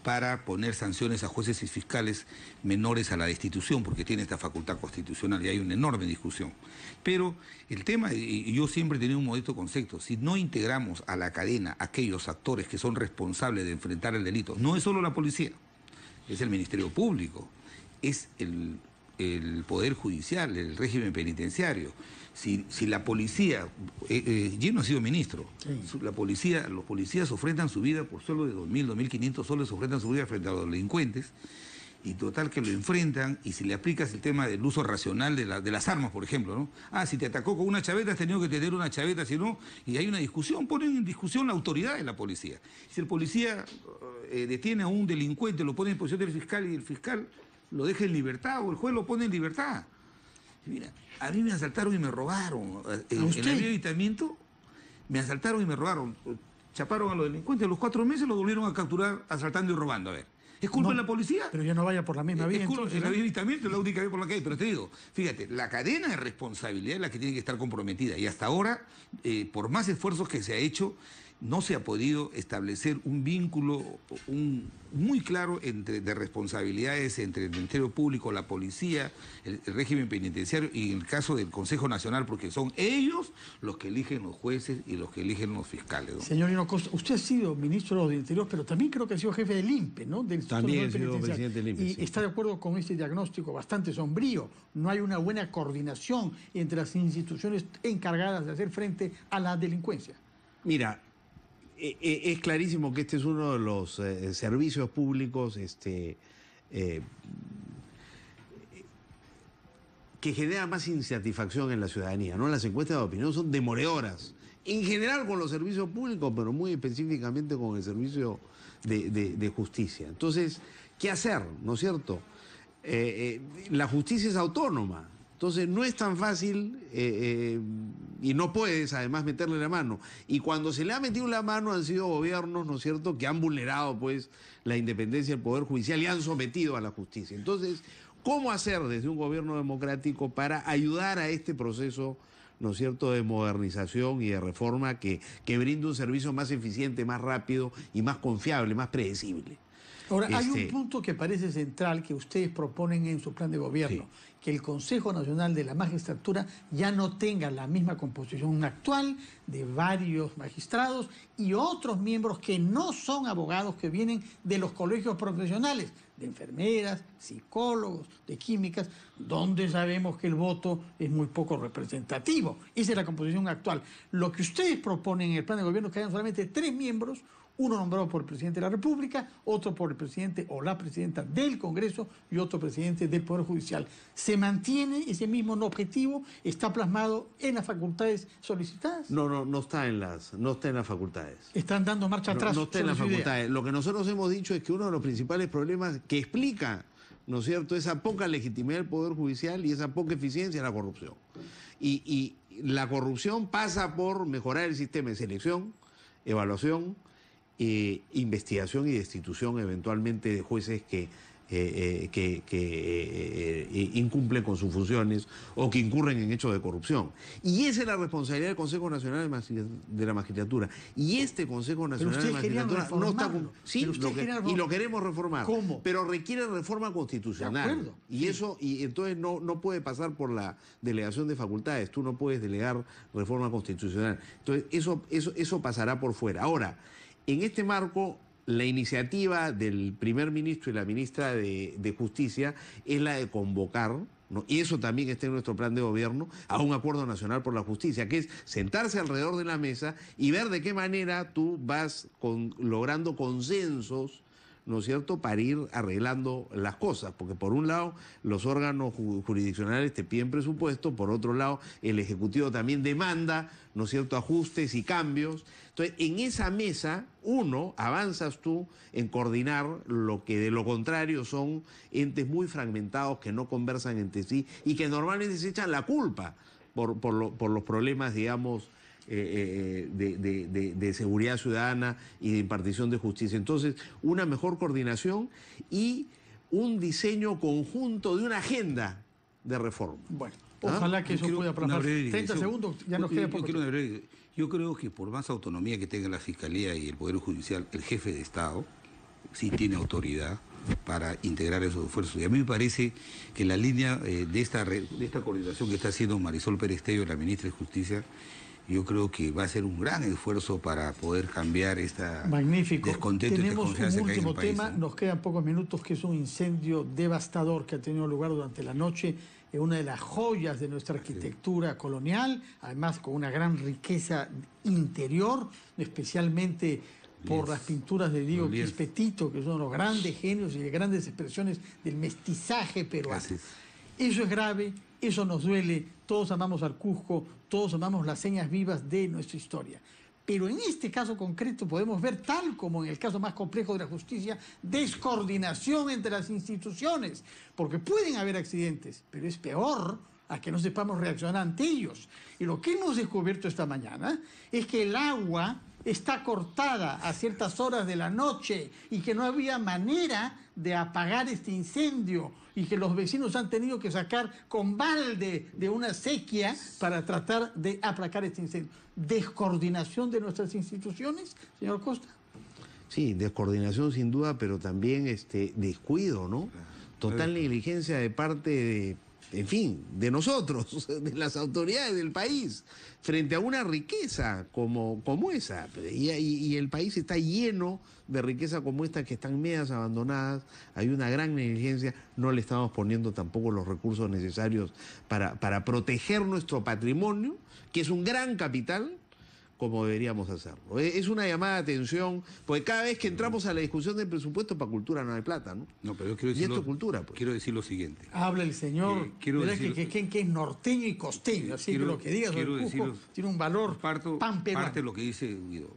para poner sanciones a jueces y fiscales menores a la destitución, porque tiene esta facultad constitucional y hay una enorme discusión. Pero el tema, y yo siempre he tenido un modesto concepto, si no integramos a la cadena aquellos actores que son responsables de enfrentar el delito, no es solo la policía, es el Ministerio Público, es el Poder Judicial, el régimen penitenciario. Si la policía, yo no he sido ministro, sí. Los policías ofrendan su vida por sueldo de 2.000, 2.500 soles, ofrendan su vida frente a los delincuentes, y total que lo enfrentan, y si le aplicas el tema del uso racional de las armas, por ejemplo, ¿no? Ah, si te atacó con una chaveta, has tenido que tener una chaveta, si no, y hay una discusión, ponen en discusión la autoridad de la policía. Si el policía detiene a un delincuente, lo pone en posición del fiscal y el fiscal lo deja en libertad, o el juez lo pone en libertad. Mira, a mí me asaltaron y me robaron. En el habitamiento, me asaltaron y me robaron. Chaparon a los delincuentes, a los 4 meses los volvieron a capturar asaltando y robando. A ver, ¿es culpa de la policía? Pero ya no vaya por la misma vía. Es culpa entonces, de la vía también, es la única vía por la que hay. Pero te digo, fíjate, la cadena de responsabilidad es la que tiene que estar comprometida. Y hasta ahora, por más esfuerzos que se ha hecho, no se ha podido establecer un vínculo muy claro de responsabilidades entre el Ministerio Público, la policía, el régimen penitenciario y en el caso del Consejo Nacional, porque son ellos los que eligen los jueces y los que eligen los fiscales, ¿no? Señor Hinojosa, usted ha sido ministro del Interior, pero también creo que ha sido jefe del INPE, ¿no? También ha sido presidente del INPE. Y sí. está de acuerdo con este diagnóstico bastante sombrío. No hay una buena coordinación entre las instituciones encargadas de hacer frente a la delincuencia. Mira, es clarísimo que este es uno de los servicios públicos que genera más insatisfacción en la ciudadanía, ¿no? Las encuestas de opinión son demoledoras, en general con los servicios públicos, pero muy específicamente con el servicio de justicia. Entonces, ¿qué hacer? ¿No es cierto? La justicia es autónoma. Entonces no es tan fácil y no puedes además meterle la mano. Y cuando se le ha metido la mano han sido gobiernos, ¿no es cierto?, que han vulnerado pues la independencia del Poder Judicial y han sometido a la justicia. Entonces, ¿cómo hacer desde un gobierno democrático para ayudar a este proceso, ¿no es cierto?, de modernización y de reforma que brinde un servicio más eficiente, más rápido y más confiable, más predecible? Ahora, hay un punto que parece central que ustedes proponen en su plan de gobierno, que el Consejo Nacional de la Magistratura ya no tenga la misma composición actual de varios magistrados y otros miembros que no son abogados, que vienen de los colegios profesionales, de enfermeras, psicólogos, de químicas, donde sabemos que el voto es muy poco representativo. Esa es la composición actual. Lo que ustedes proponen en el plan de gobierno es que hayan solamente 3 miembros, uno nombrado por el presidente de la República, otro por el presidente o la presidenta del Congreso y otro presidente del Poder Judicial. ¿Se mantiene ese mismo objetivo? ¿Está plasmado en las facultades solicitadas? No está en las facultades. ¿Están dando marcha atrás? No está en las facultades. Lo que nosotros hemos dicho es que uno de los principales problemas que explica, ¿no es cierto?, esa poca legitimidad del Poder Judicial y esa poca eficiencia es la corrupción. Y la corrupción pasa por mejorar el sistema de selección, evaluación, investigación y destitución eventualmente de jueces que incumplen con sus funciones o que incurren en hechos de corrupción. Y esa es la responsabilidad del Consejo Nacional de la Magistratura. Y este Consejo Nacional de la Magistratura no está... Sí, y lo queremos reformar. ¿Cómo? Pero requiere reforma constitucional. De acuerdo. Y entonces no puede pasar por la delegación de facultades. Tú no puedes delegar reforma constitucional. Entonces eso pasará por fuera. Ahora, en este marco, la iniciativa del primer ministro y la ministra de Justicia es la de convocar, ¿no?, y eso también está en nuestro plan de gobierno, a un acuerdo nacional por la justicia, que es sentarse alrededor de la mesa y ver de qué manera tú vas logrando consensos, ¿no es cierto?, para ir arreglando las cosas, porque por un lado los órganos jurisdiccionales te piden presupuesto, por otro lado el Ejecutivo también demanda, ¿no es cierto?, ajustes y cambios. Entonces, en esa mesa, avanzas tú en coordinar lo que de lo contrario son entes muy fragmentados que no conversan entre sí y que normalmente se echan la culpa por los problemas, digamos, de seguridad ciudadana y de impartición de justicia. Entonces, una mejor coordinación y un diseño conjunto de una agenda de reforma. Bueno, ojalá que eso pueda plasmar. 30 segundos, ya nos queda poco. Yo creo que por más autonomía que tenga la Fiscalía y el Poder Judicial, el jefe de Estado sí tiene autoridad para integrar esos esfuerzos. Y a mí me parece que la línea de esta coordinación que está haciendo Marisol Pérez Tello, la ministra de Justicia, yo creo que va a ser un gran esfuerzo para poder cambiar esta descontento y desconfianza que hay en el país. Tenemos un último tema, nos quedan pocos minutos, que es un incendio devastador que ha tenido lugar durante la noche en una de las joyas de nuestra arquitectura colonial, además con una gran riqueza interior, especialmente por las pinturas de Diego Quispe-Tito, que son los grandes genios y de grandes expresiones del mestizaje peruano. Eso es grave, eso nos duele, todos amamos al Cusco, todos amamos las señas vivas de nuestra historia. Pero en este caso concreto podemos ver, tal como en el caso más complejo de la justicia, descoordinación entre las instituciones, porque pueden haber accidentes, pero es peor a que no sepamos reaccionar ante ellos. Y lo que hemos descubierto esta mañana es que el agua está cortada a ciertas horas de la noche y que no había manera de apagar este incendio y que los vecinos han tenido que sacar con balde de una sequía para tratar de aplacar este incendio. ¿Descoordinación de nuestras instituciones, señor Costa? Sí, descoordinación sin duda, pero también descuido, ¿no? Total negligencia de parte de, en fin, de nosotros, de las autoridades del país, frente a una riqueza como esa. Y el país está lleno de riqueza como esta que están medias abandonadas, hay una gran negligencia, no le estamos poniendo tampoco los recursos necesarios para proteger nuestro patrimonio, que es un gran capital, como deberíamos hacerlo. Es una llamada de atención, porque cada vez que entramos a la discusión del presupuesto, para cultura no hay plata, ¿no? No, pero yo quiero decir, y esto es cultura, pues. Quiero decir lo siguiente. Habla el señor, que es norteño y costeño, así que lo que diga sobre el Cusco tiene un valor pan peruano. Parte de lo que dice Guido,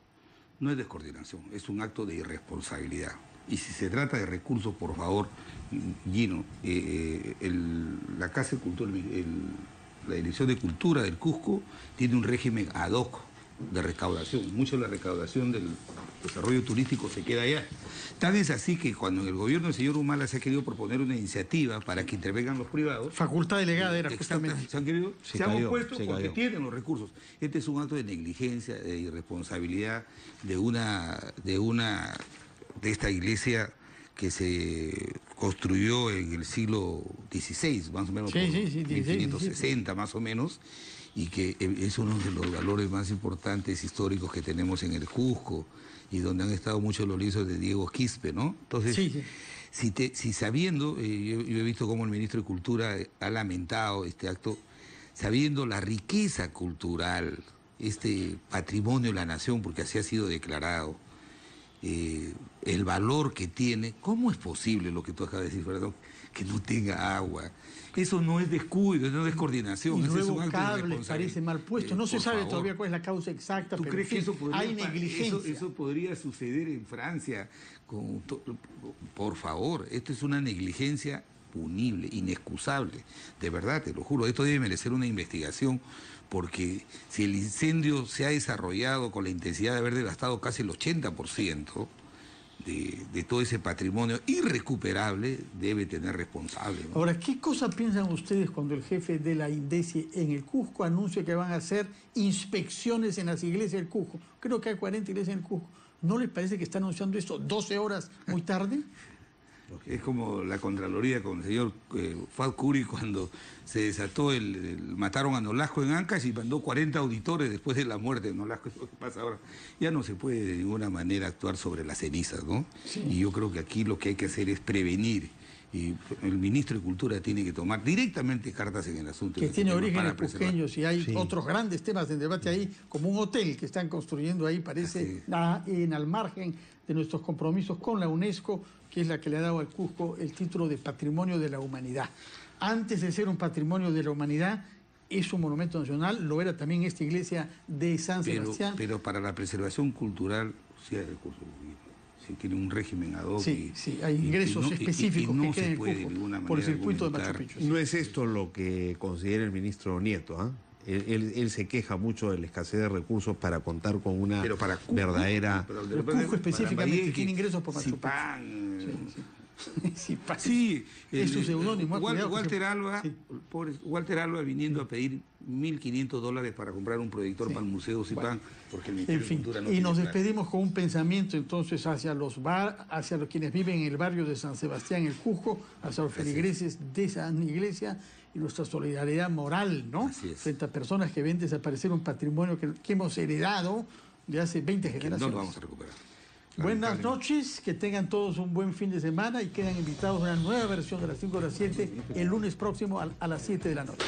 no es descoordinación, es un acto de irresponsabilidad. Y si se trata de recursos, por favor, Gino, la Casa de Cultura, la Dirección de Cultura del Cusco tiene un régimen ad hoc de recaudación. Mucho de la recaudación del desarrollo turístico se queda allá. Tal es así que cuando en el gobierno del señor Humala se ha querido proponer una iniciativa para que intervengan los privados... Facultad delegada era justamente. Se han opuesto porque tienen los recursos. Este es un acto de negligencia, de irresponsabilidad de esta iglesia que se construyó en el siglo XVI, más o menos, por 1560 más o menos, y que es uno de los valores más importantes históricos que tenemos en el Cusco, y donde han estado muchos los lienzos de Diego Quispe, ¿no? Entonces, si sabiendo, yo he visto cómo el ministro de Cultura ha lamentado este acto, sabiendo la riqueza cultural, este patrimonio de la nación, porque así ha sido declarado, el valor que tiene, ¿cómo es posible lo que tú acabas de decir, perdón, que no tenga agua? Eso no es descuido, no es coordinación. Y ese luego es un acto cables parece mal puesto. No se sabe todavía cuál es la causa exacta, ¿Tú pero crees que eso podría, hay negligencia? Eso podría suceder en Francia. Por favor, esto es una negligencia punible, inexcusable. De verdad, te lo juro, esto debe merecer una investigación, porque si el incendio se ha desarrollado con la intensidad de haber devastado casi el 80%, de todo ese patrimonio irrecuperable, debe tener responsable, ¿no? Ahora, ¿qué cosa piensan ustedes cuando el jefe de la INDECI en el Cusco anuncia que van a hacer inspecciones en las iglesias del Cusco? Creo que hay 40 iglesias en el Cusco. ¿No les parece que está anunciando esto 12 horas muy tarde? Es como la Contraloría con el señor Fuad Curi cuando se desató mataron a Nolasco en Ancash y mandó 40 auditores después de la muerte de Nolasco. Es lo que pasa ahora. Ya no se puede de ninguna manera actuar sobre las cenizas, ¿no? Sí. Y yo creo que aquí lo que hay que hacer es prevenir. Y el ministro de Cultura tiene que tomar directamente cartas en el asunto. Que tiene orígenes cusqueños y hay otros grandes temas de debate ahí, como un hotel que están construyendo ahí, parece, al margen de nuestros compromisos con la UNESCO, que es la que le ha dado al Cusco el título de Patrimonio de la Humanidad. Antes de ser un Patrimonio de la Humanidad, es un monumento nacional, lo era también esta iglesia de San Sebastián. Pero para la preservación cultural sí hay recursos. Sí, tiene un régimen ad hoc. Sí, hay ingresos específicos que queden en el Cusco por el circuito de Machu Picchu. No es esto lo que considera el ministro Nieto, ¿ah? Él se queja mucho de la escasez de recursos para contar con una verdadera... Pero Cusco específicamente tiene ingresos por Machu Picchu. Sí, es su seudónimo. Walter Alba viniendo a pedir $1.500 para comprar un proyector para el Museo Zipán, porque el Ministerio de Cultura no y nos despedimos con un pensamiento entonces hacia los quienes viven en el barrio de San Sebastián, el Cusco, hacia los feligreses de esa iglesia, y nuestra solidaridad moral, ¿no? Frente a personas que ven desaparecer un patrimonio que hemos heredado de hace 20 generaciones. No lo vamos a recuperar. Buenas noches, que tengan todos un buen fin de semana y quedan invitados a una nueva versión de las 5 a las 7 el lunes próximo a las 7 de la noche.